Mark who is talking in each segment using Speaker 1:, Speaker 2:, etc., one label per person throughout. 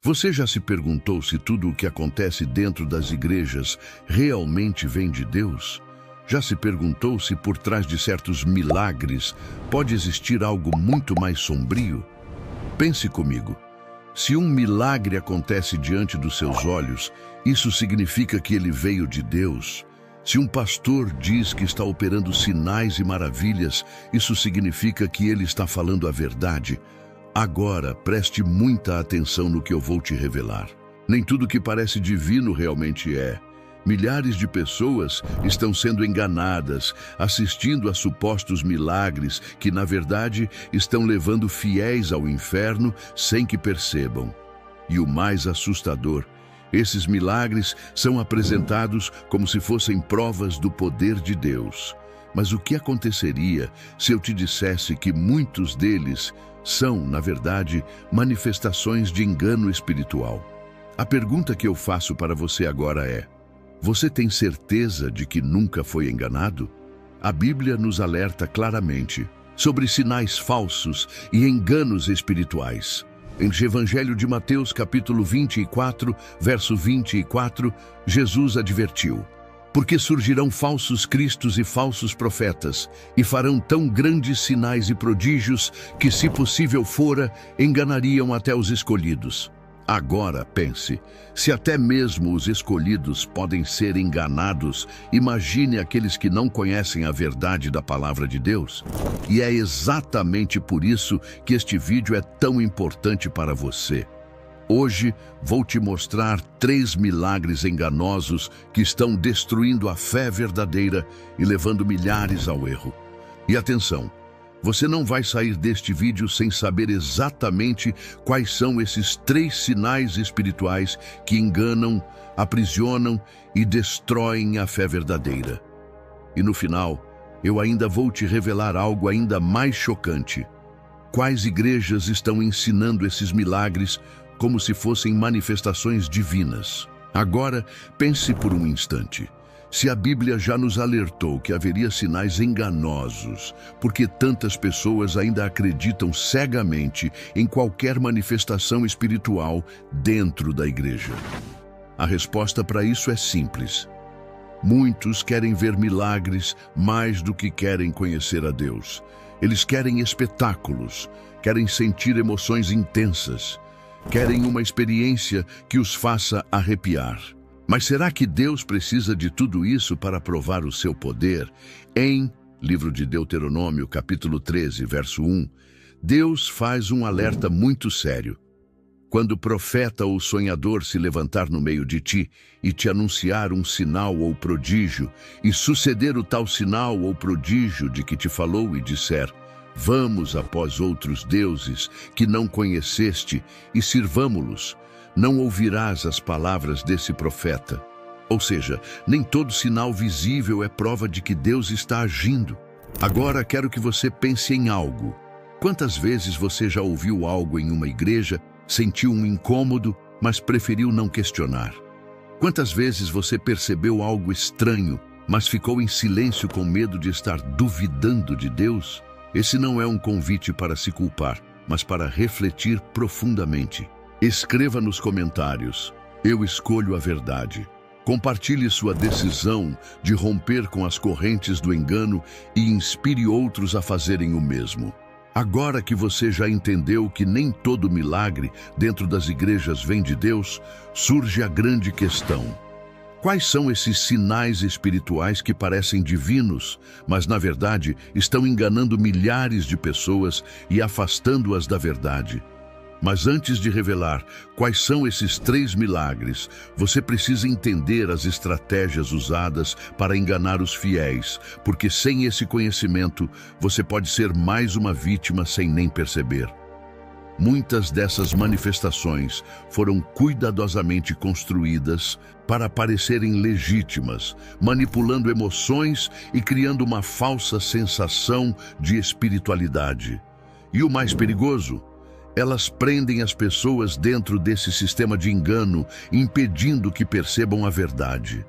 Speaker 1: Você já se perguntou se tudo o que acontece dentro das igrejas realmente vem de Deus? Já se perguntou se por trás de certos milagres pode existir algo muito mais sombrio? Pense comigo. Se um milagre acontece diante dos seus olhos, isso significa que ele veio de Deus. Se um pastor diz que está operando sinais e maravilhas, isso significa que ele está falando a verdade. Agora, preste muita atenção no que eu vou te revelar. Nem tudo que parece divino realmente é. Milhares de pessoas estão sendo enganadas, assistindo a supostos milagres que, na verdade, estão levando fiéis ao inferno sem que percebam. E o mais assustador, esses milagres são apresentados como se fossem provas do poder de Deus. Mas o que aconteceria se eu te dissesse que muitos deles são, na verdade, manifestações de engano espiritual? A pergunta que eu faço para você agora é: você tem certeza de que nunca foi enganado? A Bíblia nos alerta claramente sobre sinais falsos e enganos espirituais. Em Evangelho de Mateus, capítulo 24, verso 24, Jesus advertiu: porque surgirão falsos cristos e falsos profetas, e farão tão grandes sinais e prodígios que, se possível fora, enganariam até os escolhidos. Agora pense, se até mesmo os escolhidos podem ser enganados, imagine aqueles que não conhecem a verdade da palavra de Deus. E é exatamente por isso que este vídeo é tão importante para você. Hoje vou te mostrar 3 milagres enganosos que estão destruindo a fé verdadeira e levando milhares ao erro. E atenção, você não vai sair deste vídeo sem saber exatamente quais são esses 3 sinais espirituais que enganam, aprisionam e destroem a fé verdadeira. E no final, eu ainda vou te revelar algo ainda mais chocante. Quais igrejas estão ensinando esses milagres como se fossem manifestações divinas? Agora, pense por um instante. Se a Bíblia já nos alertou que haveria sinais enganosos, por que tantas pessoas ainda acreditam cegamente em qualquer manifestação espiritual dentro da igreja? A resposta para isso é simples. Muitos querem ver milagres mais do que querem conhecer a Deus. Eles querem espetáculos, querem sentir emoções intensas, querem uma experiência que os faça arrepiar. Mas será que Deus precisa de tudo isso para provar o seu poder? Em livro de Deuteronômio, capítulo 13, verso 1, Deus faz um alerta muito sério. Quando o profeta ou sonhador se levantar no meio de ti e te anunciar um sinal ou prodígio, e suceder o tal sinal ou prodígio de que te falou e disser: vamos após outros deuses que não conheceste e sirvamo-los, não ouvirás as palavras desse profeta. Ou seja, nem todo sinal visível é prova de que Deus está agindo. Agora quero que você pense em algo. Quantas vezes você já ouviu algo em uma igreja, sentiu um incômodo, mas preferiu não questionar? Quantas vezes você percebeu algo estranho, mas ficou em silêncio com medo de estar duvidando de Deus? Esse não é um convite para se culpar, mas para refletir profundamente. Escreva nos comentários: eu escolho a verdade. Compartilhe sua decisão de romper com as correntes do engano e inspire outros a fazerem o mesmo. Agora que você já entendeu que nem todo milagre dentro das igrejas vem de Deus, surge a grande questão: quais são esses sinais espirituais que parecem divinos, mas na verdade estão enganando milhares de pessoas e afastando-as da verdade? Mas antes de revelar quais são esses 3 milagres, você precisa entender as estratégias usadas para enganar os fiéis, porque sem esse conhecimento, você pode ser mais uma vítima sem nem perceber. Muitas dessas manifestações foram cuidadosamente construídas para parecerem legítimas, manipulando emoções e criando uma falsa sensação de espiritualidade. E o mais perigoso, elas prendem as pessoas dentro desse sistema de engano, impedindo que percebam a verdade.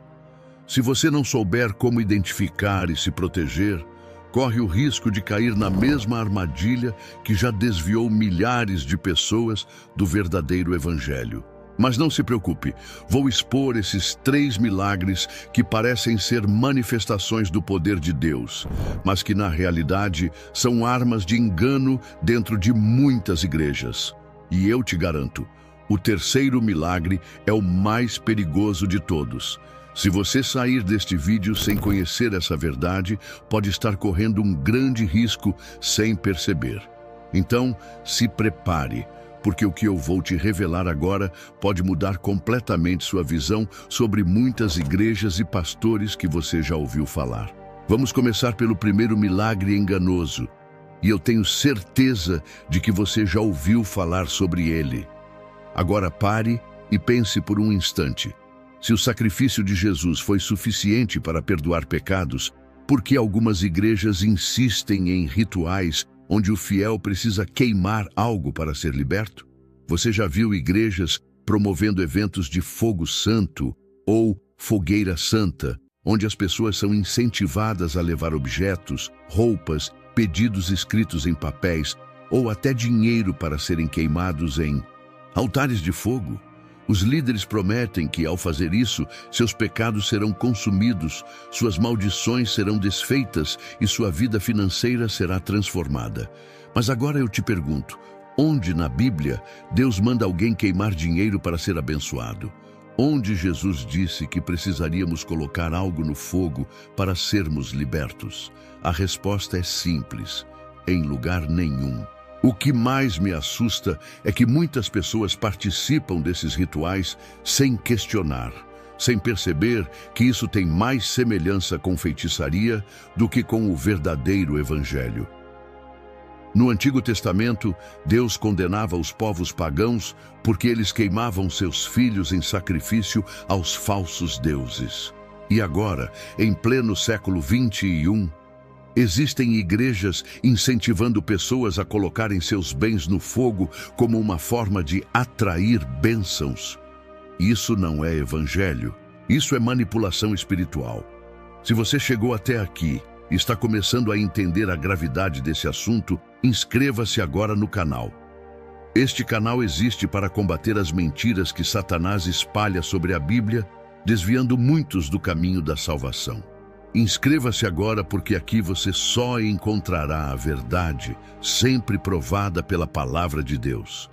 Speaker 1: Se você não souber como identificar e se proteger, corre o risco de cair na mesma armadilha que já desviou milhares de pessoas do verdadeiro evangelho. Mas não se preocupe, vou expor esses 3 milagres que parecem ser manifestações do poder de Deus, mas que na realidade são armas de engano dentro de muitas igrejas. E eu te garanto, o terceiro milagre é o mais perigoso de todos. Se você sair deste vídeo sem conhecer essa verdade, pode estar correndo um grande risco sem perceber. Então, se prepare, porque o que eu vou te revelar agora pode mudar completamente sua visão sobre muitas igrejas e pastores que você já ouviu falar. Vamos começar pelo primeiro milagre enganoso, e eu tenho certeza de que você já ouviu falar sobre ele. Agora pare e pense por um instante. Se o sacrifício de Jesus foi suficiente para perdoar pecados, por que algumas igrejas insistem em rituais onde o fiel precisa queimar algo para ser liberto? Você já viu igrejas promovendo eventos de fogo santo ou fogueira santa, onde as pessoas são incentivadas a levar objetos, roupas, pedidos escritos em papéis ou até dinheiro para serem queimados em altares de fogo? Os líderes prometem que, ao fazer isso, seus pecados serão consumidos, suas maldições serão desfeitas e sua vida financeira será transformada. Mas agora eu te pergunto, onde na Bíblia Deus manda alguém queimar dinheiro para ser abençoado? Onde Jesus disse que precisaríamos colocar algo no fogo para sermos libertos? A resposta é simples: em lugar nenhum. O que mais me assusta é que muitas pessoas participam desses rituais sem questionar, sem perceber que isso tem mais semelhança com feitiçaria do que com o verdadeiro evangelho. No Antigo Testamento, Deus condenava os povos pagãos porque eles queimavam seus filhos em sacrifício aos falsos deuses. E agora, em pleno século 21, existem igrejas incentivando pessoas a colocarem seus bens no fogo como uma forma de atrair bênçãos. Isso não é evangelho, isso é manipulação espiritual. Se você chegou até aqui e está começando a entender a gravidade desse assunto, inscreva-se agora no canal. Este canal existe para combater as mentiras que Satanás espalha sobre a Bíblia, desviando muitos do caminho da salvação. Inscreva-se agora, porque aqui você só encontrará a verdade, sempre provada pela palavra de Deus.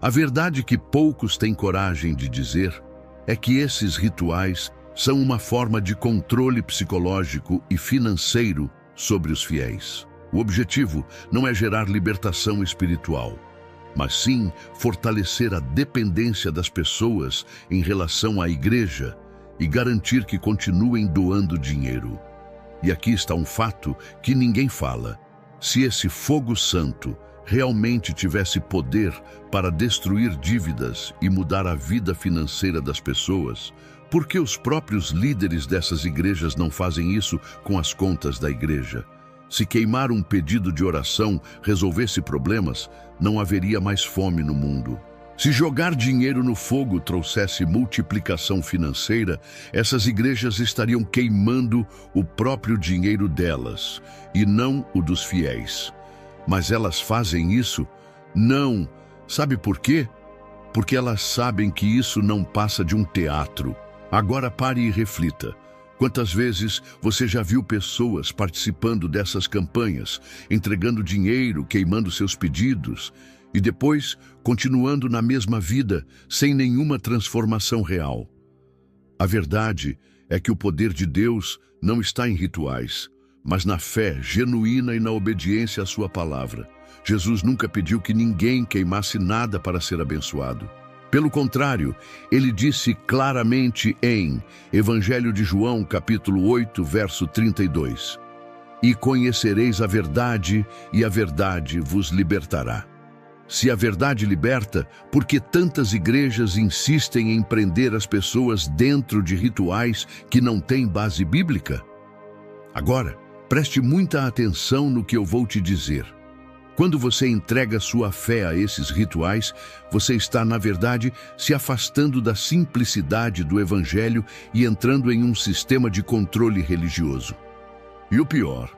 Speaker 1: A verdade que poucos têm coragem de dizer é que esses rituais são uma forma de controle psicológico e financeiro sobre os fiéis. O objetivo não é gerar libertação espiritual, mas sim fortalecer a dependência das pessoas em relação à igreja e garantir que continuem doando dinheiro. E aqui está um fato que ninguém fala. Se esse fogo santo realmente tivesse poder para destruir dívidas e mudar a vida financeira das pessoas, por que os próprios líderes dessas igrejas não fazem isso com as contas da igreja? Se queimar um pedido de oração resolvesse problemas, não haveria mais fome no mundo. Se jogar dinheiro no fogo trouxesse multiplicação financeira, essas igrejas estariam queimando o próprio dinheiro delas, e não o dos fiéis. Mas elas fazem isso? Não. Sabe por quê? Porque elas sabem que isso não passa de um teatro. Agora pare e reflita. Quantas vezes você já viu pessoas participando dessas campanhas, entregando dinheiro, queimando seus pedidos, e depois continuando na mesma vida, sem nenhuma transformação real? A verdade é que o poder de Deus não está em rituais, mas na fé genuína e na obediência à sua palavra. Jesus nunca pediu que ninguém queimasse nada para ser abençoado. Pelo contrário, ele disse claramente em Evangelho de João, capítulo 8, verso 32: "E conhecereis a verdade, e a verdade vos libertará." Se a verdade liberta, por que tantas igrejas insistem em prender as pessoas dentro de rituais que não têm base bíblica? Agora, preste muita atenção no que eu vou te dizer. Quando você entrega sua fé a esses rituais, você está, na verdade, se afastando da simplicidade do Evangelho e entrando em um sistema de controle religioso. E o pior,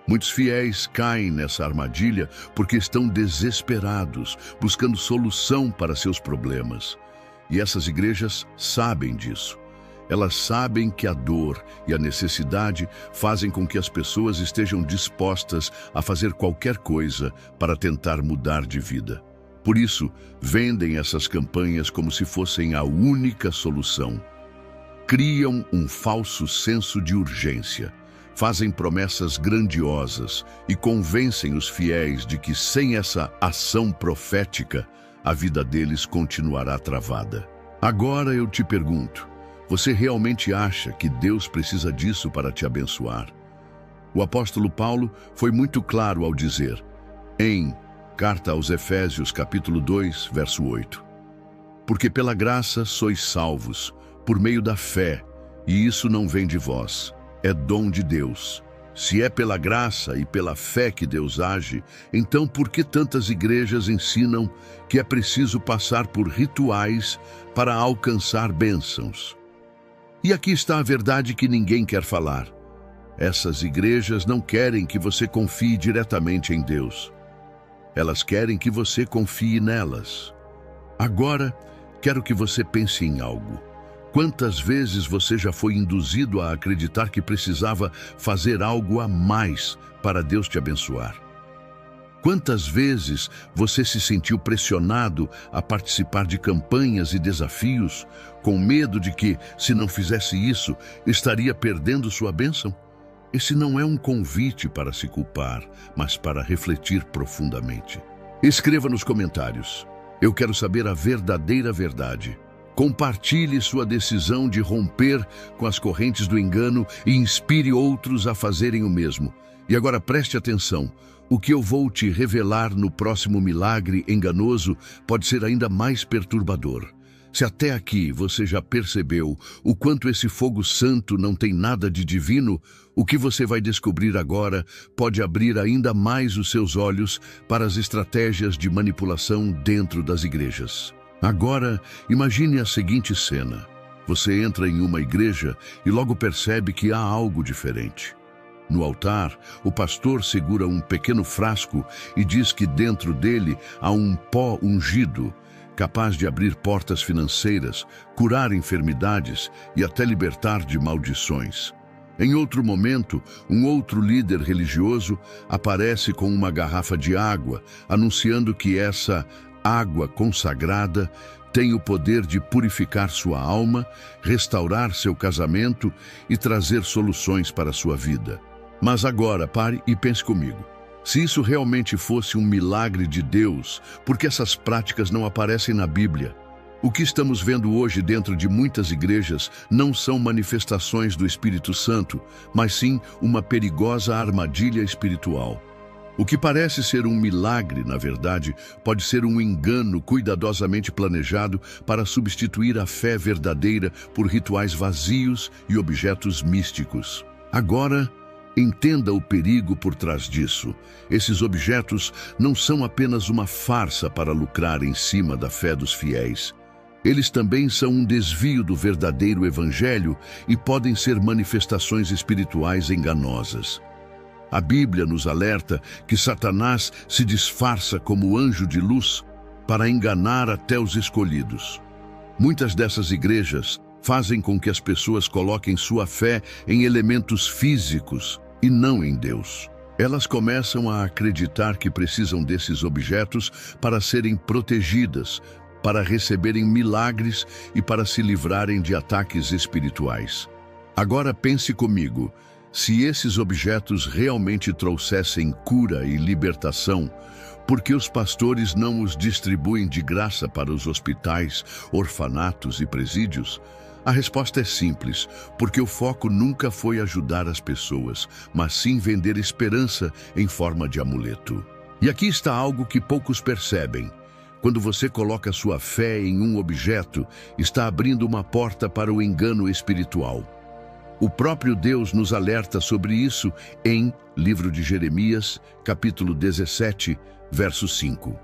Speaker 1: Muitos fiéis caem nessa armadilha porque estão desesperados, buscando solução para seus problemas. E essas igrejas sabem disso. Elas sabem que a dor e a necessidade fazem com que as pessoas estejam dispostas a fazer qualquer coisa para tentar mudar de vida. Por isso, vendem essas campanhas como se fossem a única solução. Criam um falso senso de urgência. Fazem promessas grandiosas e convencem os fiéis de que sem essa ação profética, a vida deles continuará travada. Agora eu te pergunto, você realmente acha que Deus precisa disso para te abençoar? O apóstolo Paulo foi muito claro ao dizer, em Carta aos Efésios, capítulo 2, verso 8, porque pela graça sois salvos, por meio da fé, e isso não vem de vós. É dom de Deus. Se é pela graça e pela fé que Deus age, então por que tantas igrejas ensinam que é preciso passar por rituais para alcançar bênçãos? E aqui está a verdade que ninguém quer falar. Essas igrejas não querem que você confie diretamente em Deus. Elas querem que você confie nelas. Agora, quero que você pense em algo. Quantas vezes você já foi induzido a acreditar que precisava fazer algo a mais para Deus te abençoar? Quantas vezes você se sentiu pressionado a participar de campanhas e desafios, com medo de que, se não fizesse isso, estaria perdendo sua bênção? Esse não é um convite para se culpar, mas para refletir profundamente. Escreva nos comentários. Eu quero saber a verdadeira verdade. Compartilhe sua decisão de romper com as correntes do engano e inspire outros a fazerem o mesmo. E agora preste atenção, o que eu vou te revelar no próximo milagre enganoso pode ser ainda mais perturbador. Se até aqui você já percebeu o quanto esse fogo santo não tem nada de divino, o que você vai descobrir agora pode abrir ainda mais os seus olhos para as estratégias de manipulação dentro das igrejas. Agora, imagine a seguinte cena. Você entra em uma igreja e logo percebe que há algo diferente. No altar, o pastor segura um pequeno frasco e diz que dentro dele há um pó ungido, capaz de abrir portas financeiras, curar enfermidades e até libertar de maldições. Em outro momento, um outro líder religioso aparece com uma garrafa de água, anunciando que essa água consagrada tem o poder de purificar sua alma, restaurar seu casamento e trazer soluções para a sua vida. Mas agora pare e pense comigo. Se isso realmente fosse um milagre de Deus, por que essas práticas não aparecem na Bíblia? O que estamos vendo hoje dentro de muitas igrejas não são manifestações do Espírito Santo, mas sim uma perigosa armadilha espiritual. O que parece ser um milagre, na verdade, pode ser um engano cuidadosamente planejado para substituir a fé verdadeira por rituais vazios e objetos místicos. Agora, entenda o perigo por trás disso. Esses objetos não são apenas uma farsa para lucrar em cima da fé dos fiéis. Eles também são um desvio do verdadeiro evangelho e podem ser manifestações espirituais enganosas. A Bíblia nos alerta que Satanás se disfarça como anjo de luz para enganar até os escolhidos. Muitas dessas igrejas fazem com que as pessoas coloquem sua fé em elementos físicos e não em Deus. Elas começam a acreditar que precisam desses objetos para serem protegidas, para receberem milagres e para se livrarem de ataques espirituais. Agora pense comigo. Se esses objetos realmente trouxessem cura e libertação, por que os pastores não os distribuem de graça para os hospitais, orfanatos e presídios? A resposta é simples, porque o foco nunca foi ajudar as pessoas, mas sim vender esperança em forma de amuleto. E aqui está algo que poucos percebem. Quando você coloca sua fé em um objeto, está abrindo uma porta para o engano espiritual. O próprio Deus nos alerta sobre isso em Livro de Jeremias, capítulo 17, verso 5.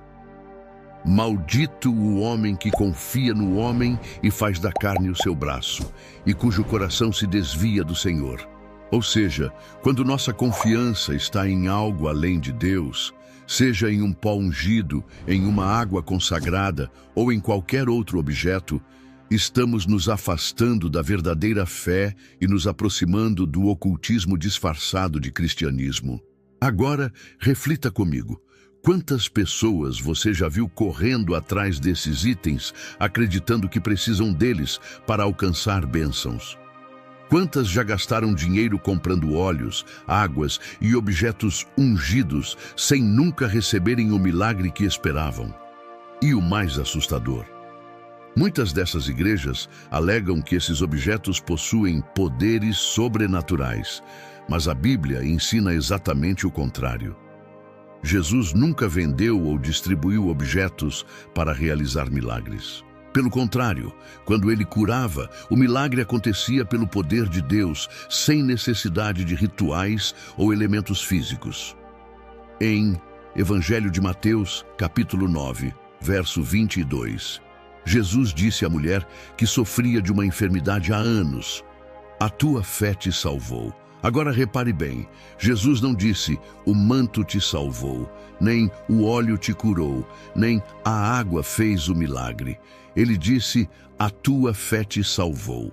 Speaker 1: Maldito o homem que confia no homem e faz da carne o seu braço, e cujo coração se desvia do Senhor. Ou seja, quando nossa confiança está em algo além de Deus, seja em um pó ungido, em uma água consagrada ou em qualquer outro objeto, estamos nos afastando da verdadeira fé e nos aproximando do ocultismo disfarçado de cristianismo. Agora, reflita comigo. Quantas pessoas você já viu correndo atrás desses itens, acreditando que precisam deles para alcançar bênçãos? Quantas já gastaram dinheiro comprando óleos, águas e objetos ungidos sem nunca receberem o milagre que esperavam? E o mais assustador: muitas dessas igrejas alegam que esses objetos possuem poderes sobrenaturais, mas a Bíblia ensina exatamente o contrário. Jesus nunca vendeu ou distribuiu objetos para realizar milagres. Pelo contrário, quando ele curava, o milagre acontecia pelo poder de Deus, sem necessidade de rituais ou elementos físicos. Em Evangelho de Mateus, capítulo 9, verso 22, Jesus disse à mulher que sofria de uma enfermidade há anos: "A tua fé te salvou." Agora repare bem, Jesus não disse: "O manto te salvou", nem "o óleo te curou", nem "a água fez o milagre". Ele disse: "A tua fé te salvou."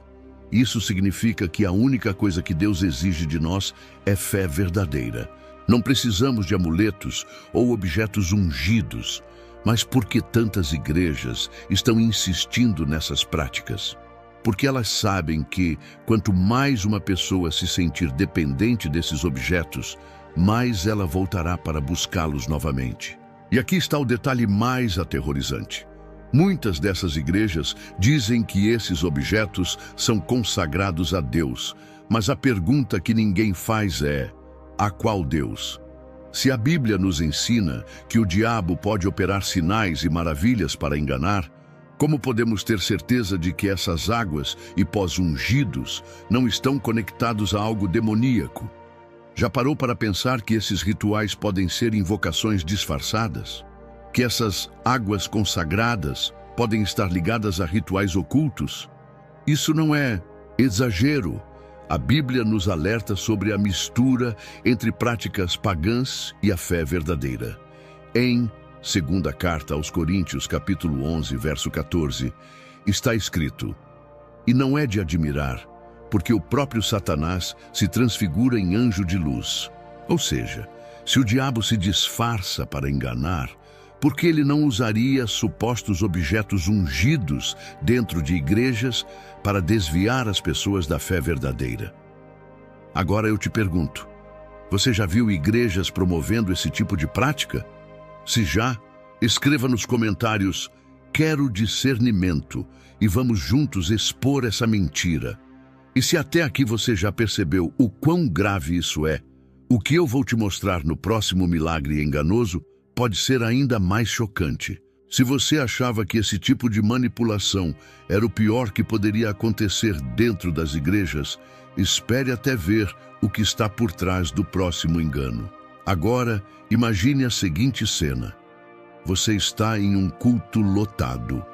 Speaker 1: Isso significa que a única coisa que Deus exige de nós é fé verdadeira. Não precisamos de amuletos ou objetos ungidos. Mas por que tantas igrejas estão insistindo nessas práticas? Porque elas sabem que, quanto mais uma pessoa se sentir dependente desses objetos, mais ela voltará para buscá-los novamente. E aqui está o detalhe mais aterrorizante. Muitas dessas igrejas dizem que esses objetos são consagrados a Deus, mas a pergunta que ninguém faz é: a qual Deus? Se a Bíblia nos ensina que o diabo pode operar sinais e maravilhas para enganar, como podemos ter certeza de que essas águas e pós ungidos não estão conectados a algo demoníaco? Já parou para pensar que esses rituais podem ser invocações disfarçadas? Que essas águas consagradas podem estar ligadas a rituais ocultos? Isso não é exagero. A Bíblia nos alerta sobre a mistura entre práticas pagãs e a fé verdadeira. Em segunda carta aos Coríntios, capítulo 11, verso 14, está escrito: "E não é de admirar, porque o próprio Satanás se transfigura em anjo de luz." Ou seja, se o diabo se disfarça para enganar, por que ele não usaria supostos objetos ungidos dentro de igrejas para desviar as pessoas da fé verdadeira? Agora eu te pergunto, você já viu igrejas promovendo esse tipo de prática? Se já, escreva nos comentários: "Quero discernimento", e vamos juntos expor essa mentira. E se até aqui você já percebeu o quão grave isso é, o que eu vou te mostrar no próximo milagre enganoso pode ser ainda mais chocante. Se você achava que esse tipo de manipulação era o pior que poderia acontecer dentro das igrejas, espere até ver o que está por trás do próximo engano. Agora, imagine a seguinte cena. Você está em um culto lotado.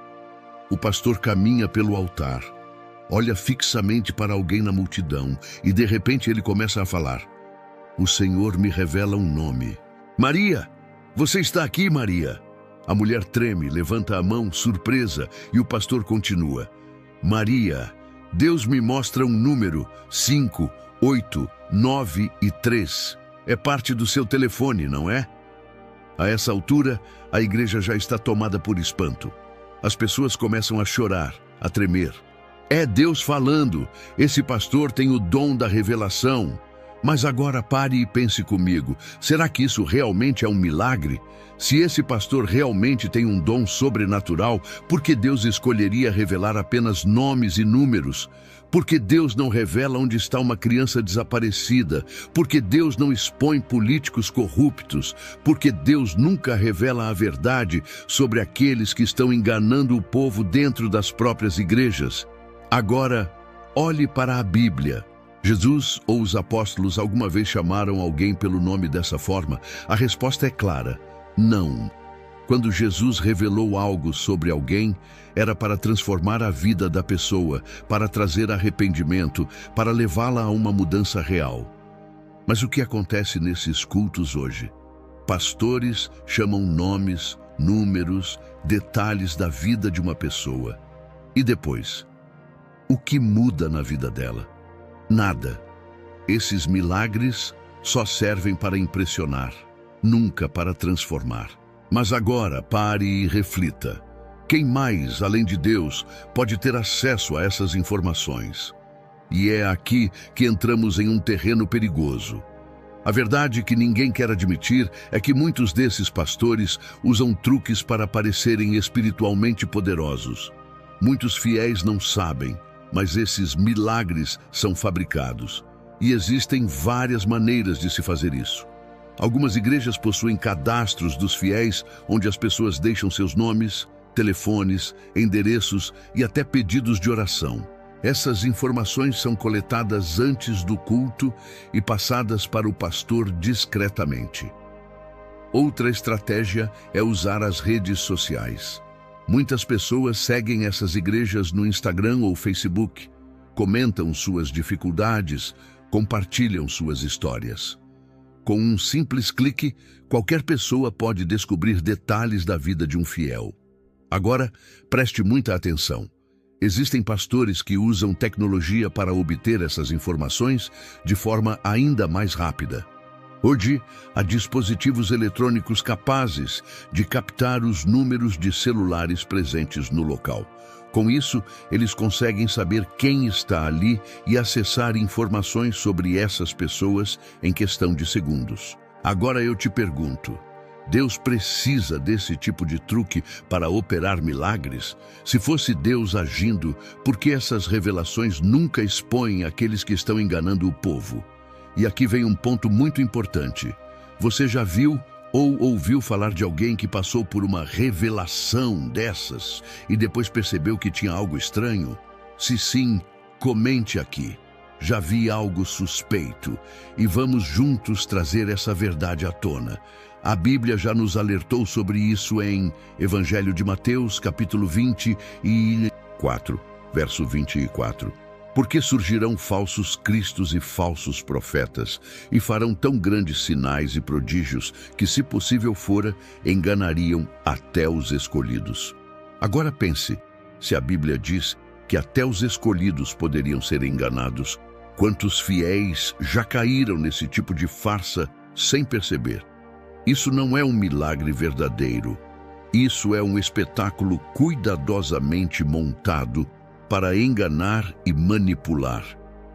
Speaker 1: O pastor caminha pelo altar, olha fixamente para alguém na multidão e de repente ele começa a falar: "O Senhor me revela um nome. Maria! Você está aqui, Maria?" A mulher treme, levanta a mão, surpresa, e o pastor continua: "Maria, Deus me mostra um número, 5, 8, 9 e 3. É parte do seu telefone, não é?" A essa altura, a igreja já está tomada por espanto. As pessoas começam a chorar, a tremer. É Deus falando. Esse pastor tem o dom da revelação. Mas agora pare e pense comigo. Será que isso realmente é um milagre? Se esse pastor realmente tem um dom sobrenatural, por que Deus escolheria revelar apenas nomes e números? Por que Deus não revela onde está uma criança desaparecida? Por que Deus não expõe políticos corruptos? Por que Deus nunca revela a verdade sobre aqueles que estão enganando o povo dentro das próprias igrejas? Agora, olhe para a Bíblia. Jesus ou os apóstolos alguma vez chamaram alguém pelo nome dessa forma? A resposta é clara: não. Quando Jesus revelou algo sobre alguém, era para transformar a vida da pessoa, para trazer arrependimento, para levá-la a uma mudança real. Mas o que acontece nesses cultos hoje? Pastores chamam nomes, números, detalhes da vida de uma pessoa. E depois? O que muda na vida dela? Nada. Esses milagres só servem para impressionar, nunca para transformar. Mas agora pare e reflita. Quem mais, além de Deus, pode ter acesso a essas informações? E é aqui que entramos em um terreno perigoso. A verdade que ninguém quer admitir é que muitos desses pastores usam truques para parecerem espiritualmente poderosos. Muitos fiéis não sabem, mas esses milagres são fabricados. E existem várias maneiras de se fazer isso. Algumas igrejas possuem cadastros dos fiéis, onde as pessoas deixam seus nomes, telefones, endereços e até pedidos de oração. Essas informações são coletadas antes do culto e passadas para o pastor discretamente. Outra estratégia é usar as redes sociais. Muitas pessoas seguem essas igrejas no Instagram ou Facebook, comentam suas dificuldades, compartilham suas histórias. Com um simples clique, qualquer pessoa pode descobrir detalhes da vida de um fiel. Agora, preste muita atenção. Existem pastores que usam tecnologia para obter essas informações de forma ainda mais rápida. Hoje, há dispositivos eletrônicos capazes de captar os números de celulares presentes no local. Com isso, eles conseguem saber quem está ali e acessar informações sobre essas pessoas em questão de segundos. Agora eu te pergunto, Deus precisa desse tipo de truque para operar milagres? Se fosse Deus agindo, por que essas revelações nunca expõem aqueles que estão enganando o povo? E aqui vem um ponto muito importante. Você já viu ou ouviu falar de alguém que passou por uma revelação dessas e depois percebeu que tinha algo estranho? Se sim, comente aqui. Já vi algo suspeito e vamos juntos trazer essa verdade à tona. A Bíblia já nos alertou sobre isso em Evangelho de Mateus, capítulo 24, verso 24. Porque surgirão falsos cristos e falsos profetas, e farão tão grandes sinais e prodígios que, se possível fora, enganariam até os escolhidos. Agora pense, se a Bíblia diz que até os escolhidos poderiam ser enganados, quantos fiéis já caíram nesse tipo de farsa sem perceber? Isso não é um milagre verdadeiro. Isso é um espetáculo cuidadosamente montado para enganar e manipular.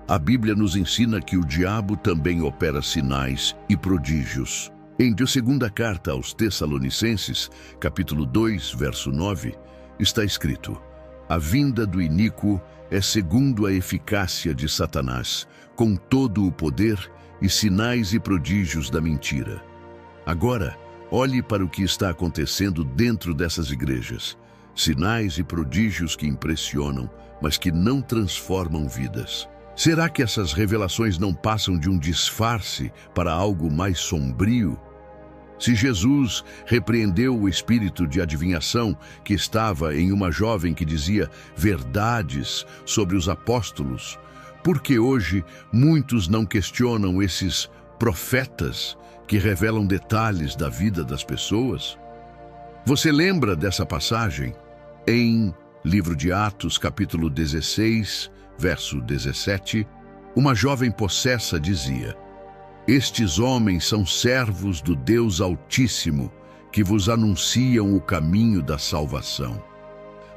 Speaker 1: A Bíblia nos ensina que o diabo também opera sinais e prodígios. Em sua segunda carta aos Tessalonicenses, capítulo 2, verso 9, está escrito: a vinda do iníquo é segundo a eficácia de Satanás, com todo o poder e sinais e prodígios da mentira. Agora, olhe para o que está acontecendo dentro dessas igrejas. Sinais e prodígios que impressionam, mas que não transformam vidas. Será que essas revelações não passam de um disfarce para algo mais sombrio? Se Jesus repreendeu o espírito de adivinhação que estava em uma jovem que dizia verdades sobre os apóstolos, por que hoje muitos não questionam esses profetas que revelam detalhes da vida das pessoas? Você lembra dessa passagem? Em Livro de Atos, capítulo 16, verso 17, uma jovem possessa dizia: estes homens são servos do Deus Altíssimo, que vos anunciam o caminho da salvação.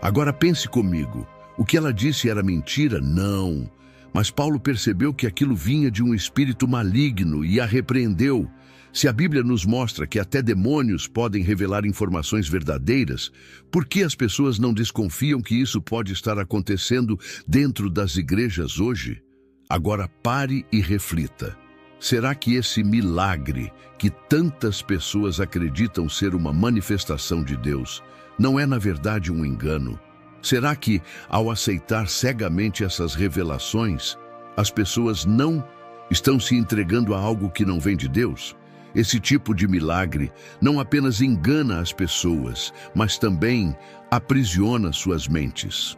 Speaker 1: Agora pense comigo, o que ela disse era mentira? Não. Mas Paulo percebeu que aquilo vinha de um espírito maligno e a repreendeu. Se a Bíblia nos mostra que até demônios podem revelar informações verdadeiras, por que as pessoas não desconfiam que isso pode estar acontecendo dentro das igrejas hoje? Agora pare e reflita. Será que esse milagre, que tantas pessoas acreditam ser uma manifestação de Deus, não é na verdade um engano? Será que, ao aceitar cegamente essas revelações, as pessoas não estão se entregando a algo que não vem de Deus? Esse tipo de milagre não apenas engana as pessoas, mas também aprisiona suas mentes.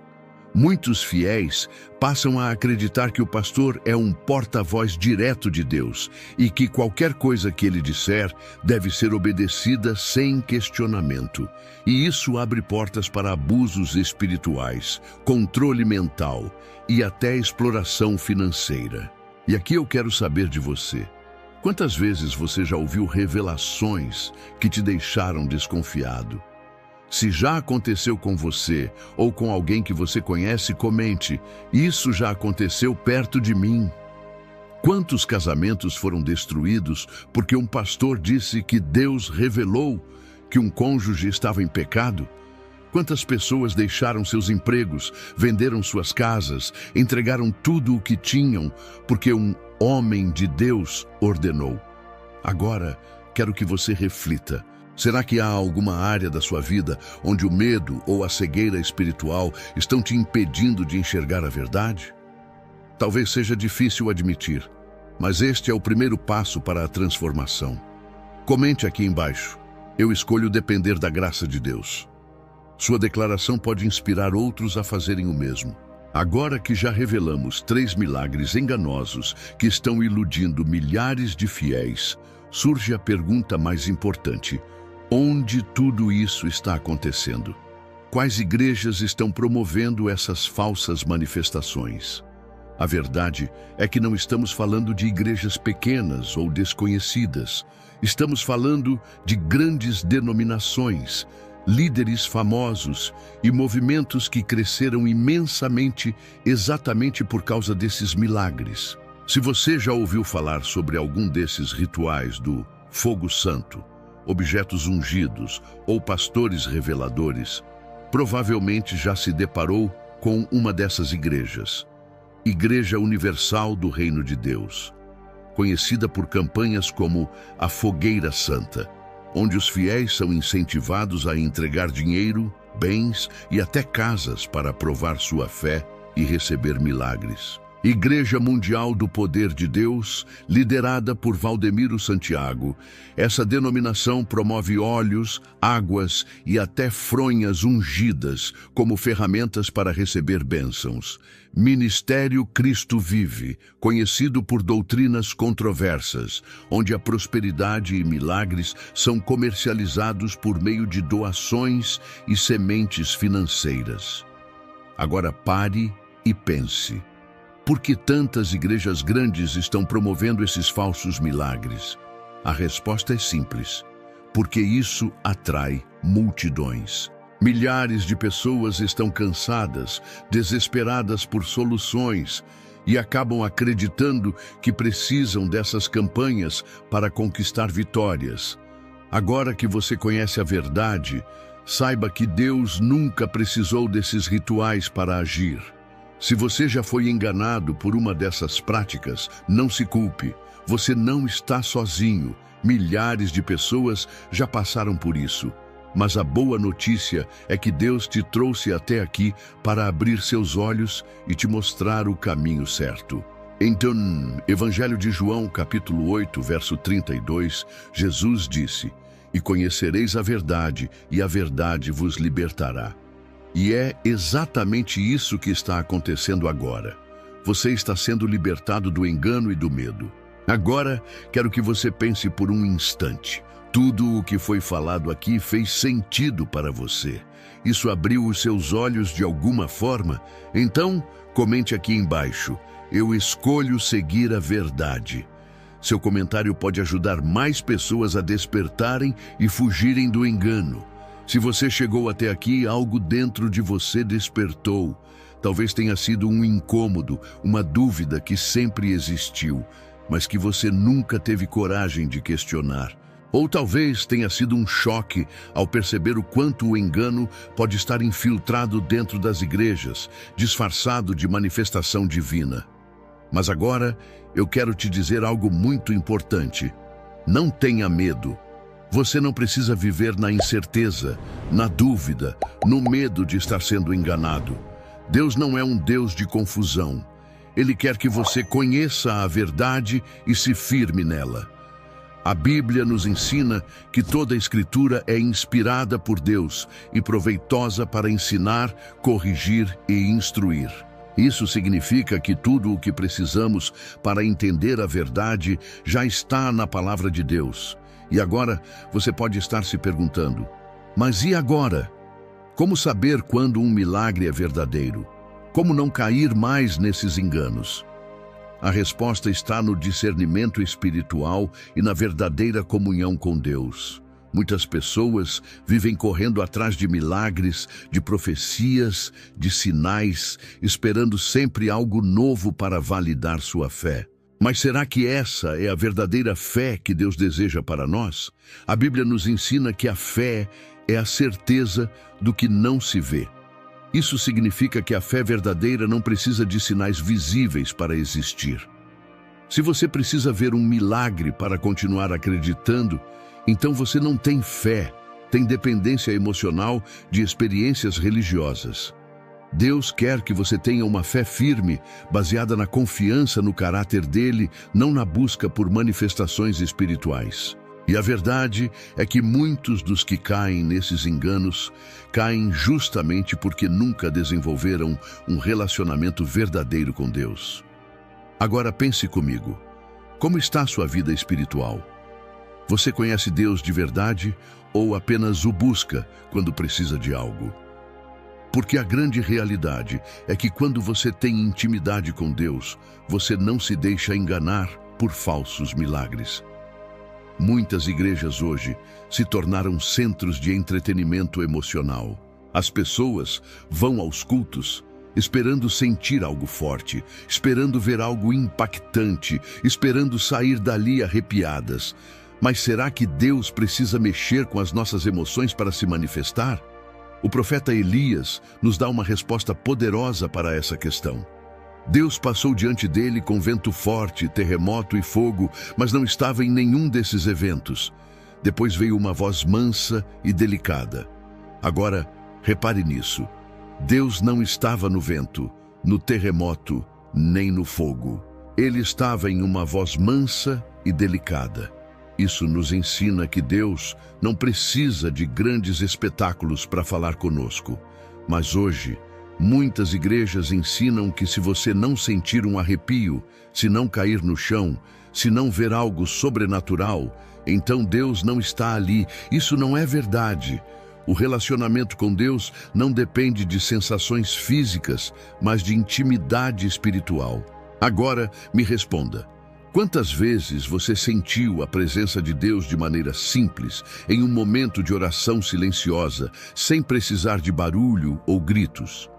Speaker 1: Muitos fiéis passam a acreditar que o pastor é um porta-voz direto de Deus e que qualquer coisa que ele disser deve ser obedecida sem questionamento. E isso abre portas para abusos espirituais, controle mental e até exploração financeira. E aqui eu quero saber de você. Quantas vezes você já ouviu revelações que te deixaram desconfiado? Se já aconteceu com você ou com alguém que você conhece, comente: isso já aconteceu perto de mim. Quantos casamentos foram destruídos porque um pastor disse que Deus revelou que um cônjuge estava em pecado? Quantas pessoas deixaram seus empregos, venderam suas casas, entregaram tudo o que tinham porque um homem de Deus ordenou? Agora, quero que você reflita. Será que há alguma área da sua vida onde o medo ou a cegueira espiritual estão te impedindo de enxergar a verdade? Talvez seja difícil admitir, mas este é o primeiro passo para a transformação. Comente aqui embaixo: eu escolho depender da graça de Deus. Sua declaração pode inspirar outros a fazerem o mesmo. Agora que já revelamos 3 milagres enganosos que estão iludindo milhares de fiéis, surge a pergunta mais importante: onde tudo isso está acontecendo? Quais igrejas estão promovendo essas falsas manifestações? A verdade é que não estamos falando de igrejas pequenas ou desconhecidas. Estamos falando de grandes denominações, líderes famosos e movimentos que cresceram imensamente exatamente por causa desses milagres. Se você já ouviu falar sobre algum desses rituais do fogo santo, objetos ungidos ou pastores reveladores, provavelmente já se deparou com uma dessas igrejas. Igreja Universal do Reino de Deus, conhecida por campanhas como a Fogueira Santa, onde os fiéis são incentivados a entregar dinheiro, bens e até casas para provar sua fé e receber milagres. Igreja Mundial do Poder de Deus, liderada por Valdemiro Santiago. Essa denominação promove óleos, águas e até fronhas ungidas como ferramentas para receber bênçãos. Ministério Cristo Vive, conhecido por doutrinas controversas, onde a prosperidade e milagres são comercializados por meio de doações e sementes financeiras. Agora pare e pense. Por que tantas igrejas grandes estão promovendo esses falsos milagres? A resposta é simples: porque isso atrai multidões. Milhares de pessoas estão cansadas, desesperadas por soluções e acabam acreditando que precisam dessas campanhas para conquistar vitórias. Agora que você conhece a verdade, saiba que Deus nunca precisou desses rituais para agir. Se você já foi enganado por uma dessas práticas, não se culpe. Você não está sozinho. Milhares de pessoas já passaram por isso. Mas a boa notícia é que Deus te trouxe até aqui para abrir seus olhos e te mostrar o caminho certo. Então, Evangelho de João, capítulo 8, verso 32, Jesus disse: "E conhecereis a verdade, e a verdade vos libertará." E é exatamente isso que está acontecendo agora. Você está sendo libertado do engano e do medo. Agora, quero que você pense por um instante. Tudo o que foi falado aqui fez sentido para você. Isso abriu os seus olhos de alguma forma? Então, comente aqui embaixo: eu escolho seguir a verdade. Seu comentário pode ajudar mais pessoas a despertarem e fugirem do engano. Se você chegou até aqui, algo dentro de você despertou. Talvez tenha sido um incômodo, uma dúvida que sempre existiu, mas que você nunca teve coragem de questionar. Ou talvez tenha sido um choque ao perceber o quanto o engano pode estar infiltrado dentro das igrejas, disfarçado de manifestação divina. Mas agora eu quero te dizer algo muito importante. Não tenha medo. Você não precisa viver na incerteza, na dúvida, no medo de estar sendo enganado. Deus não é um Deus de confusão. Ele quer que você conheça a verdade e se firme nela. A Bíblia nos ensina que toda a Escritura é inspirada por Deus e proveitosa para ensinar, corrigir e instruir. Isso significa que tudo o que precisamos para entender a verdade já está na Palavra de Deus. E agora você pode estar se perguntando: mas e agora? Como saber quando um milagre é verdadeiro? Como não cair mais nesses enganos? A resposta está no discernimento espiritual e na verdadeira comunhão com Deus. Muitas pessoas vivem correndo atrás de milagres, de profecias, de sinais, esperando sempre algo novo para validar sua fé. Mas será que essa é a verdadeira fé que Deus deseja para nós? A Bíblia nos ensina que a fé é a certeza do que não se vê. Isso significa que a fé verdadeira não precisa de sinais visíveis para existir. Se você precisa ver um milagre para continuar acreditando, então você não tem fé, tem dependência emocional de experiências religiosas. Deus quer que você tenha uma fé firme, baseada na confiança no caráter dele, não na busca por manifestações espirituais. E a verdade é que muitos dos que caem nesses enganos caem justamente porque nunca desenvolveram um relacionamento verdadeiro com Deus. Agora pense comigo, como está a sua vida espiritual? Você conhece Deus de verdade ou apenas o busca quando precisa de algo? Porque a grande realidade é que quando você tem intimidade com Deus, você não se deixa enganar por falsos milagres. Muitas igrejas hoje se tornaram centros de entretenimento emocional. As pessoas vão aos cultos esperando sentir algo forte, esperando ver algo impactante, esperando sair dali arrepiadas. Mas será que Deus precisa mexer com as nossas emoções para se manifestar? O profeta Elias nos dá uma resposta poderosa para essa questão. Deus passou diante dele com vento forte, terremoto e fogo, mas não estava em nenhum desses eventos. Depois veio uma voz mansa e delicada. Agora, repare nisso. Deus não estava no vento, no terremoto, nem no fogo. Ele estava em uma voz mansa e delicada. Isso nos ensina que Deus não precisa de grandes espetáculos para falar conosco. Mas hoje, muitas igrejas ensinam que se você não sentir um arrepio, se não cair no chão, se não ver algo sobrenatural, então Deus não está ali. Isso não é verdade. O relacionamento com Deus não depende de sensações físicas, mas de intimidade espiritual. Agora, me responda. Quantas vezes você sentiu a presença de Deus de maneira simples, em um momento de oração silenciosa, sem precisar de barulho ou gritos?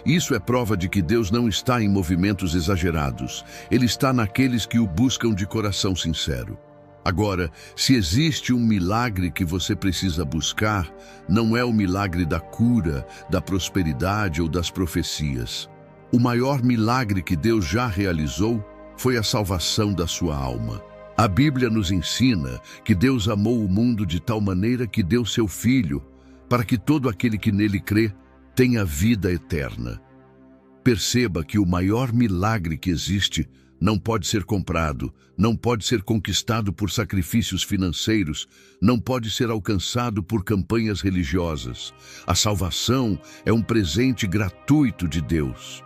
Speaker 1: Isso é prova de que Deus não está em movimentos exagerados. Ele está naqueles que o buscam de coração sincero. Agora, se existe um milagre que você precisa buscar, não é o milagre da cura, da prosperidade ou das profecias. O maior milagre que Deus já realizou foi a salvação da sua alma. A Bíblia nos ensina que Deus amou o mundo de tal maneira que deu seu Filho, para que todo aquele que nele crê tenha vida eterna. Perceba que o maior milagre que existe não pode ser comprado, não pode ser conquistado por sacrifícios financeiros, não pode ser alcançado por campanhas religiosas. A salvação é um presente gratuito de Deus.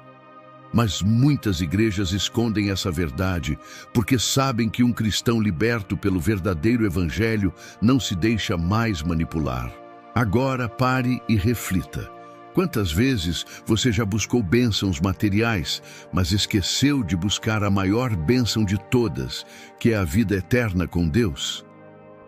Speaker 1: Mas muitas igrejas escondem essa verdade porque sabem que um cristão liberto pelo verdadeiro evangelho não se deixa mais manipular. Agora pare e reflita. Quantas vezes você já buscou bênçãos materiais, mas esqueceu de buscar a maior bênção de todas, que é a vida eterna com Deus?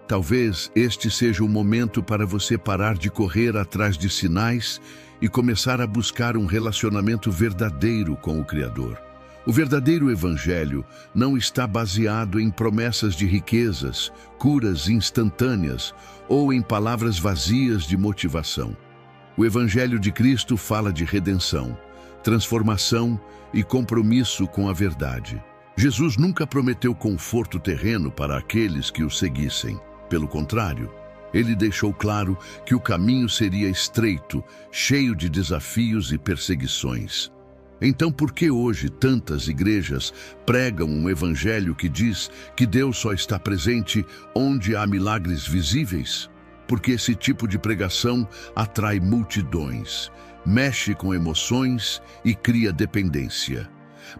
Speaker 1: Talvez este seja o momento para você parar de correr atrás de sinais e começar a buscar um relacionamento verdadeiro com o Criador. O verdadeiro evangelho não está baseado em promessas de riquezas, curas instantâneas ou em palavras vazias de motivação. O evangelho de Cristo fala de redenção, transformação e compromisso com a verdade. Jesus nunca prometeu conforto terreno para aqueles que o seguissem. Pelo contrário, ele deixou claro que o caminho seria estreito, cheio de desafios e perseguições. Então, por que hoje tantas igrejas pregam um evangelho que diz que Deus só está presente onde há milagres visíveis? Porque esse tipo de pregação atrai multidões, mexe com emoções e cria dependência.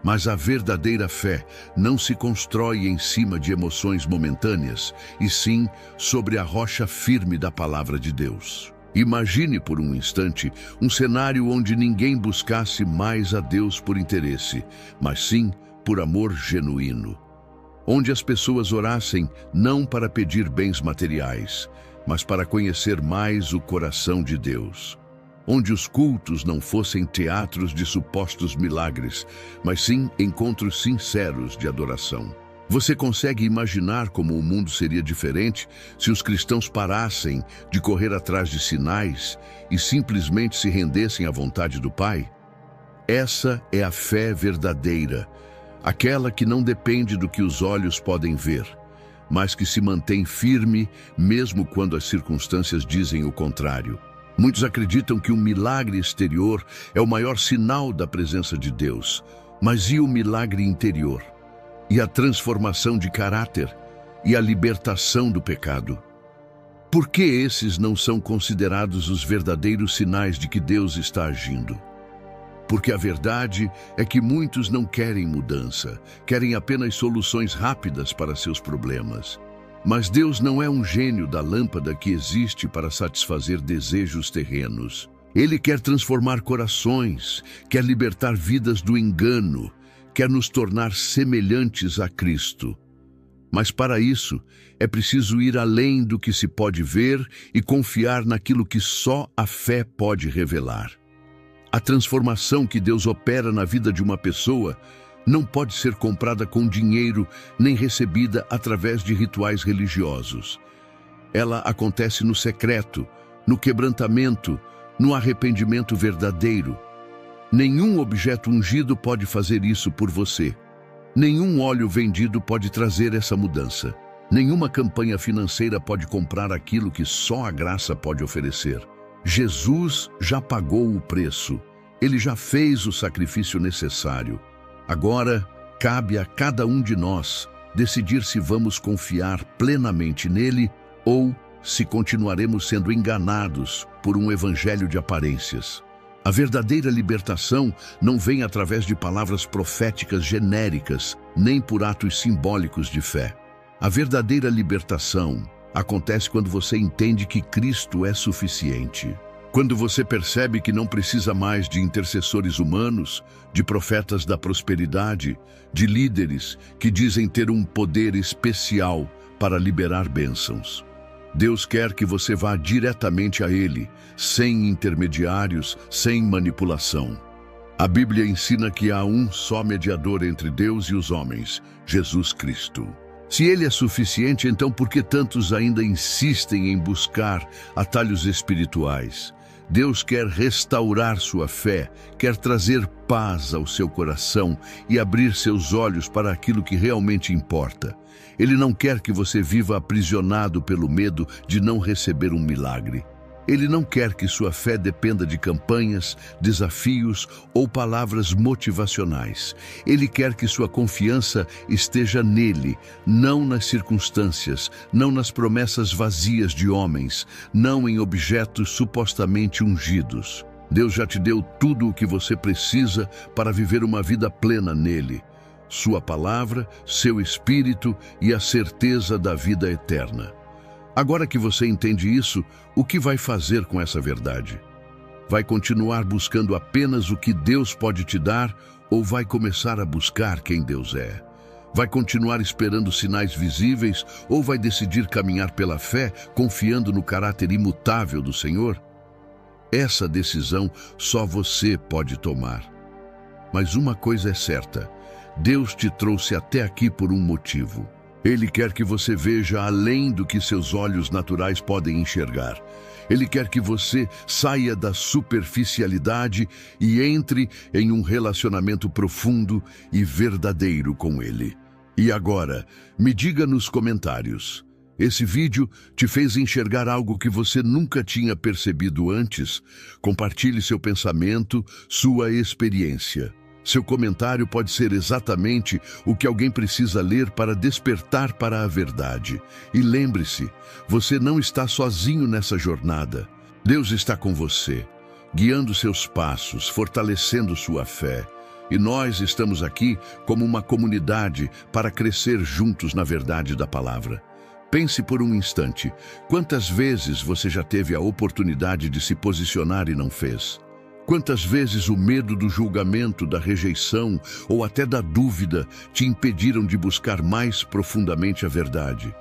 Speaker 1: Mas a verdadeira fé não se constrói em cima de emoções momentâneas, e sim sobre a rocha firme da palavra de Deus. Imagine por um instante um cenário onde ninguém buscasse mais a Deus por interesse, mas sim por amor genuíno. Onde as pessoas orassem não para pedir bens materiais, mas para conhecer mais o coração de Deus. Onde os cultos não fossem teatros de supostos milagres, mas sim encontros sinceros de adoração. Você consegue imaginar como o mundo seria diferente se os cristãos parassem de correr atrás de sinais e simplesmente se rendessem à vontade do Pai? Essa é a fé verdadeira, aquela que não depende do que os olhos podem ver, mas que se mantém firme mesmo quando as circunstâncias dizem o contrário. Muitos acreditam que um milagre exterior é o maior sinal da presença de Deus, mas e o milagre interior? E a transformação de caráter? E a libertação do pecado? Por que esses não são considerados os verdadeiros sinais de que Deus está agindo? Porque a verdade é que muitos não querem mudança, querem apenas soluções rápidas para seus problemas. Mas Deus não é um gênio da lâmpada que existe para satisfazer desejos terrenos. Ele quer transformar corações, quer libertar vidas do engano, quer nos tornar semelhantes a Cristo. Mas para isso, é preciso ir além do que se pode ver e confiar naquilo que só a fé pode revelar. A transformação que Deus opera na vida de uma pessoa não pode ser comprada com dinheiro nem recebida através de rituais religiosos. Ela acontece no secreto, no quebrantamento, no arrependimento verdadeiro. Nenhum objeto ungido pode fazer isso por você. Nenhum óleo vendido pode trazer essa mudança. Nenhuma campanha financeira pode comprar aquilo que só a graça pode oferecer. Jesus já pagou o preço. Ele já fez o sacrifício necessário. Agora, cabe a cada um de nós decidir se vamos confiar plenamente nele ou se continuaremos sendo enganados por um evangelho de aparências. A verdadeira libertação não vem através de palavras proféticas genéricas, nem por atos simbólicos de fé. A verdadeira libertação acontece quando você entende que Cristo é suficiente. Quando você percebe que não precisa mais de intercessores humanos, de profetas da prosperidade, de líderes que dizem ter um poder especial para liberar bênçãos. Deus quer que você vá diretamente a Ele, sem intermediários, sem manipulação. A Bíblia ensina que há um só mediador entre Deus e os homens, Jesus Cristo. Se Ele é suficiente, então por que tantos ainda insistem em buscar atalhos espirituais? Deus quer restaurar sua fé, quer trazer paz ao seu coração e abrir seus olhos para aquilo que realmente importa. Ele não quer que você viva aprisionado pelo medo de não receber um milagre. Ele não quer que sua fé dependa de campanhas, desafios ou palavras motivacionais. Ele quer que sua confiança esteja nele, não nas circunstâncias, não nas promessas vazias de homens, não em objetos supostamente ungidos. Deus já te deu tudo o que você precisa para viver uma vida plena nele. Sua palavra, seu espírito e a certeza da vida eterna. Agora que você entende isso, o que vai fazer com essa verdade? Vai continuar buscando apenas o que Deus pode te dar ou vai começar a buscar quem Deus é? Vai continuar esperando sinais visíveis ou vai decidir caminhar pela fé, confiando no caráter imutável do Senhor? Essa decisão só você pode tomar. Mas uma coisa é certa, Deus te trouxe até aqui por um motivo. Ele quer que você veja além do que seus olhos naturais podem enxergar. Ele quer que você saia da superficialidade e entre em um relacionamento profundo e verdadeiro com Ele. E agora, me diga nos comentários, esse vídeo te fez enxergar algo que você nunca tinha percebido antes? Compartilhe seu pensamento, sua experiência. Seu comentário pode ser exatamente o que alguém precisa ler para despertar para a verdade. E lembre-se, você não está sozinho nessa jornada. Deus está com você, guiando seus passos, fortalecendo sua fé. E nós estamos aqui como uma comunidade para crescer juntos na verdade da palavra. Pense por um instante, quantas vezes você já teve a oportunidade de se posicionar e não fez? Quantas vezes o medo do julgamento, da rejeição ou até da dúvida te impediram de buscar mais profundamente a verdade?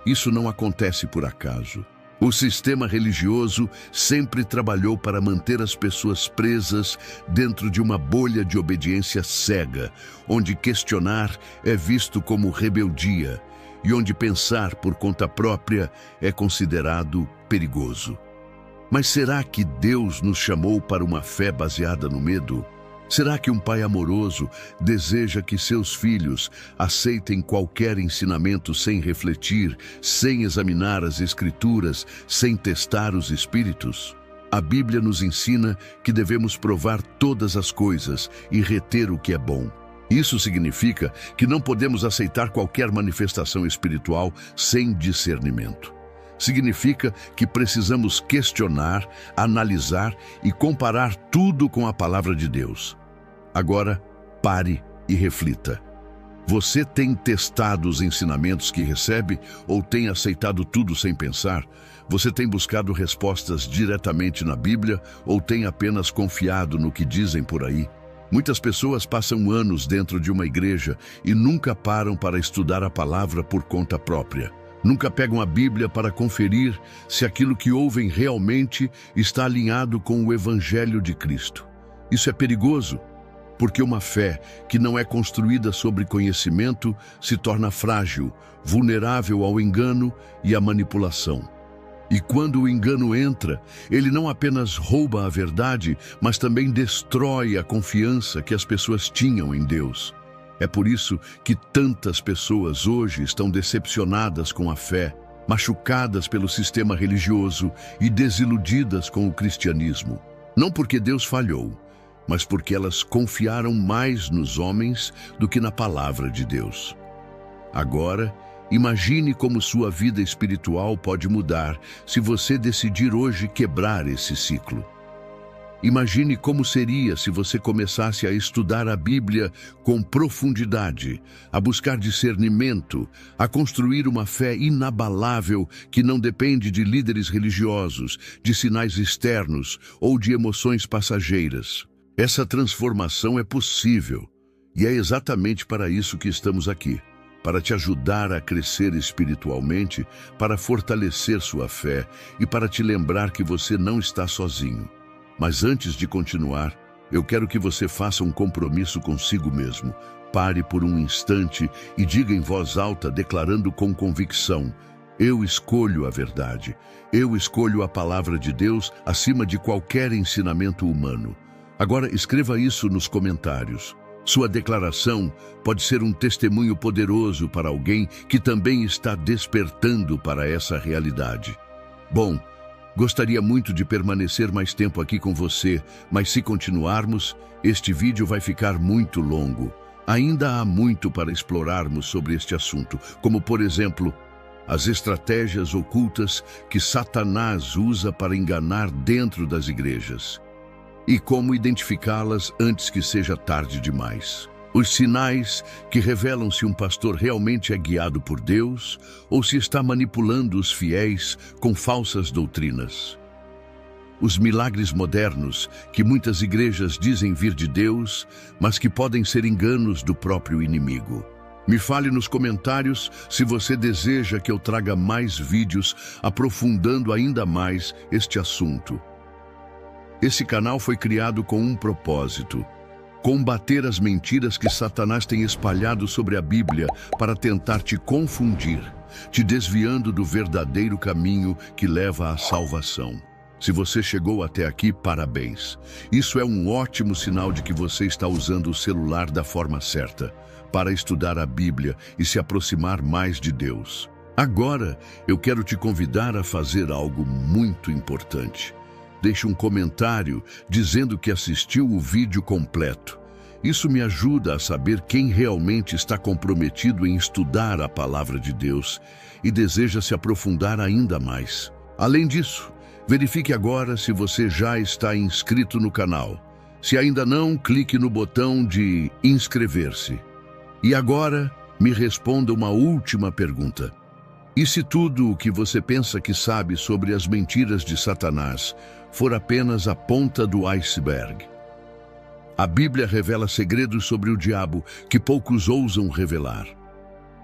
Speaker 1: Isso não acontece por acaso. O sistema religioso sempre trabalhou para manter as pessoas presas dentro de uma bolha de obediência cega, onde questionar é visto como rebeldia e onde pensar por conta própria é considerado perigoso. Mas será que Deus nos chamou para uma fé baseada no medo? Será que um pai amoroso deseja que seus filhos aceitem qualquer ensinamento sem refletir, sem examinar as Escrituras, sem testar os espíritos? A Bíblia nos ensina que devemos provar todas as coisas e reter o que é bom. Isso significa que não podemos aceitar qualquer manifestação espiritual sem discernimento. Significa que precisamos questionar, analisar e comparar tudo com a palavra de Deus. Agora, pare e reflita. Você tem testado os ensinamentos que recebe ou tem aceitado tudo sem pensar? Você tem buscado respostas diretamente na Bíblia ou tem apenas confiado no que dizem por aí? Muitas pessoas passam anos dentro de uma igreja e nunca param para estudar a palavra por conta própria. Nunca pegam a Bíblia para conferir se aquilo que ouvem realmente está alinhado com o Evangelho de Cristo. Isso é perigoso, porque uma fé que não é construída sobre conhecimento se torna frágil, vulnerável ao engano e à manipulação. E quando o engano entra, ele não apenas rouba a verdade, mas também destrói a confiança que as pessoas tinham em Deus. É por isso que tantas pessoas hoje estão decepcionadas com a fé, machucadas pelo sistema religioso e desiludidas com o cristianismo. Não porque Deus falhou, mas porque elas confiaram mais nos homens do que na palavra de Deus. Agora, imagine como sua vida espiritual pode mudar se você decidir hoje quebrar esse ciclo. Imagine como seria se você começasse a estudar a Bíblia com profundidade, a buscar discernimento, a construir uma fé inabalável que não depende de líderes religiosos, de sinais externos ou de emoções passageiras. Essa transformação é possível e é exatamente para isso que estamos aqui. Para te ajudar a crescer espiritualmente, para fortalecer sua fé e para te lembrar que você não está sozinho. Mas antes de continuar, eu quero que você faça um compromisso consigo mesmo. Pare por um instante e diga em voz alta, declarando com convicção: eu escolho a verdade. Eu escolho a palavra de Deus acima de qualquer ensinamento humano. Agora escreva isso nos comentários. Sua declaração pode ser um testemunho poderoso para alguém que também está despertando para essa realidade. Bom, gostaria muito de permanecer mais tempo aqui com você, mas se continuarmos, este vídeo vai ficar muito longo. Ainda há muito para explorarmos sobre este assunto, como por exemplo, as estratégias ocultas que Satanás usa para enganar dentro das igrejas. E como identificá-las antes que seja tarde demais. Os sinais que revelam se um pastor realmente é guiado por Deus ou se está manipulando os fiéis com falsas doutrinas. Os milagres modernos que muitas igrejas dizem vir de Deus, mas que podem ser enganos do próprio inimigo. Me fale nos comentários se você deseja que eu traga mais vídeos aprofundando ainda mais este assunto. Esse canal foi criado com um propósito: combater as mentiras que Satanás tem espalhado sobre a Bíblia para tentar te confundir, te desviando do verdadeiro caminho que leva à salvação. Se você chegou até aqui, parabéns. Isso é um ótimo sinal de que você está usando o celular da forma certa, para estudar a Bíblia e se aproximar mais de Deus. Agora, eu quero te convidar a fazer algo muito importante. Deixe um comentário dizendo que assistiu o vídeo completo. Isso me ajuda a saber quem realmente está comprometido em estudar a palavra de Deus e deseja se aprofundar ainda mais. Além disso, verifique agora se você já está inscrito no canal. Se ainda não, clique no botão de inscrever-se. E agora, me responda uma última pergunta. E se tudo o que você pensa que sabe sobre as mentiras de Satanás for apenas a ponta do iceberg? A Bíblia revela segredos sobre o diabo que poucos ousam revelar.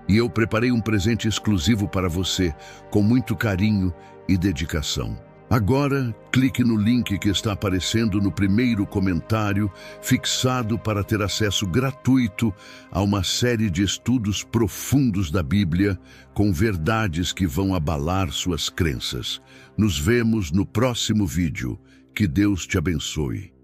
Speaker 1: E eu preparei um presente exclusivo para você, com muito carinho e dedicação. Agora, clique no link que está aparecendo no primeiro comentário, fixado para ter acesso gratuito a uma série de estudos profundos da Bíblia, com verdades que vão abalar suas crenças. Nos vemos no próximo vídeo. Que Deus te abençoe.